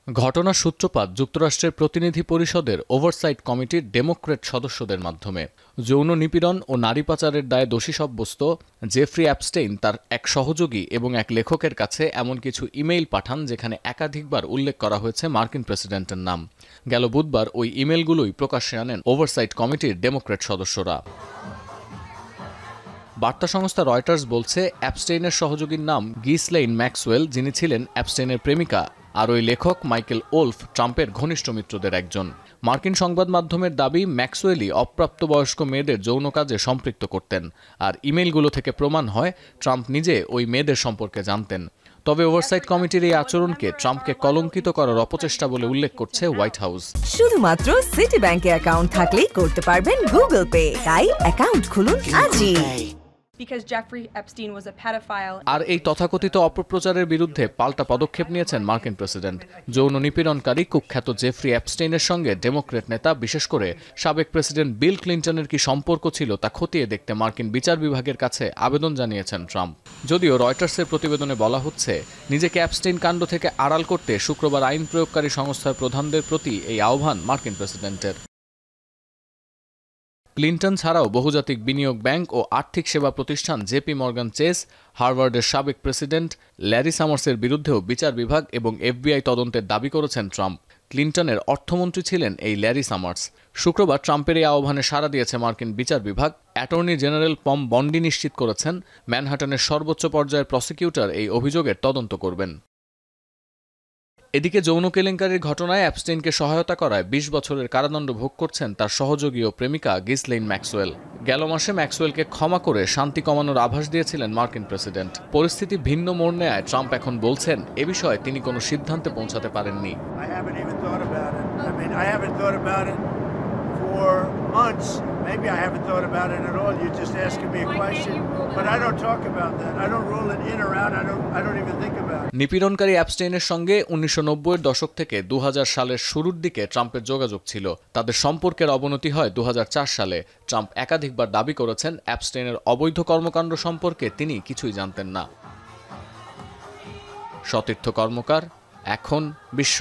ঘটনার সূত্রপাত যুক্তরাষ্ট্রের প্রতিনিধি পরিষদের ওভারসাইট কমিটির ডেমোক্র্যাট সদস্যদের মাধ্যমে। যৌন নিপীড়ন ও নারী পাচারের দায়ে দোষী সাব্যস্ত জেফ্রি অ্যাপস্টেইন তার এক সহযোগী এবং এক লেখকের কাছে এমন কিছু ইমেইল পাঠান যেখানে একাধিকবার উল্লেখ করা হয়েছে মার্কিন প্রেসিডেন্টের নাম। গেল বুধবার ওই ইমেইলগুলোই প্রকাশ্যে আনেন ওভারসাইট কমিটির ডেমোক্র্যাট সদস্যরা। বার্তা সংস্থা রয়টার্স বলছে, অ্যাপস্টেইনের সহযোগীর নাম গিসলেইন ম্যাক্সওয়েল, যিনি ছিলেন অ্যাপস্টেইনের প্রেমিকা, আর ওই লেখক মাইকেল ওলফ ট্রাম্পের ঘনিষ্ঠ মিত্রদের একজন। মার্কিন সংবাদ মাধ্যমের দাবি, ম্যাক্সওয়েলই অপ্রাপ্তবয়স্ক মেয়েদের যৌন কাজে সম্পৃক্ত করতেন, আর ইমেইলগুলো থেকে প্রমাণ হয় ট্রাম্প নিজে ওই মেয়েদের সম্পর্কে জানতেন। তবে ওভারসাইট কমিটির এই আচরণকে ট্রাম্পকে কলঙ্কিত করার অপচেষ্টা বলে উল্লেখ করছে হোয়াইট হাউস। শুধুমাত্র সিটি ব্যাংকে অ্যাকাউন্ট থাকলেই করতে পারবেন গুগল পে, তাই অ্যাকাউন্ট খুলুন আজই। আর এই তথাকথিত অপপ্রচারের বিরুদ্ধে পাল্টা পদক্ষেপ নিয়েছেন মার্কিন প্রেসিডেন্ট। যৌন নিপীড়নকারী কুখ্যাত জেফ্রি অ্যাপস্টেইনের সঙ্গে ডেমোক্র্যাট নেতা, বিশেষ করে সাবেক প্রেসিডেন্ট বিল ক্লিন্টনের কি সম্পর্ক ছিল তা খতিয়ে দেখতে মার্কিন বিচার বিভাগের কাছে আবেদন জানিয়েছেন ট্রাম্প। যদিও রয়টার্সের প্রতিবেদনে বলা হচ্ছে, নিজেকে অ্যাপস্টেইন কাণ্ড থেকে আড়াল করতে শুক্রবার আইন প্রয়োগকারী সংস্থার প্রধানদের প্রতি এই আহ্বান মার্কিন প্রেসিডেন্টের। ক্লিন্টন ছাড়াও বহুজাতিক বিনিয়োগ ব্যাংক ও আর্থিক সেবা প্রতিষ্ঠান জেপি মর্গান চেস, হার্ভার্ডের সাবেক প্রেসিডেন্ট ল্যারি সামার্সের বিরুদ্ধেও বিচার বিভাগ এবং এফবিআই তদন্তের দাবি করেছেন ট্রাম্প। ক্লিন্টনের অর্থমন্ত্রী ছিলেন এই ল্যারি সামার্স। শুক্রবার ট্রাম্পের এই আহ্বানে সাড়া দিয়েছে মার্কিন বিচার বিভাগ। অ্যাটর্নি জেনারেল পম বন্ডি নিশ্চিত করেছেন, ম্যানহাটনের সর্বোচ্চ পর্যায়ের প্রসিকিউটর এই অভিযোগের তদন্ত করবেন। এদিকে যৌন কেলেঙ্কারির ঘটনায় অ্যাপস্টেইনকে সহায়তা করায় ২০ বছরের কারাদণ্ড ভোগ করছেন তার সহযোগী ও প্রেমিকা গিসলেইন ম্যাক্সওয়েল। গেল মাসে ম্যাক্সওয়েলকে ক্ষমা করে শান্তি কমানোর আভাস দিয়েছিলেন মার্কিন প্রেসিডেন্ট। পরিস্থিতি ভিন্ন মোড় নেয় ট্রাম্প এখন বলছেন, এ বিষয়ে তিনি কোনো সিদ্ধান্তে পৌঁছাতে পারেননি। Maybe I haven't thought about it at all. You're just asking me a question, but I don't talk about that. I don't rule it in or out. I don't even think about it. নিপীড়নকারী অ্যাপস্টেইনের সঙ্গে ১৯৯০-এর দশক থেকে ২০০০ সালের শুরুর দিকে ট্রাম্পের যোগাযোগ ছিল। তাদের সম্পর্কের অবনতি হয় ২০০৪ সালে। ট্রাম্প একাধিকবার দাবি করেছেন, অ্যাপস্টেইনের অবৈধ কর্মকাণ্ড সম্পর্কে তিনি কিছুই জানতেন না। সতীর্থ কর্মকার, এখন বিশ্ব।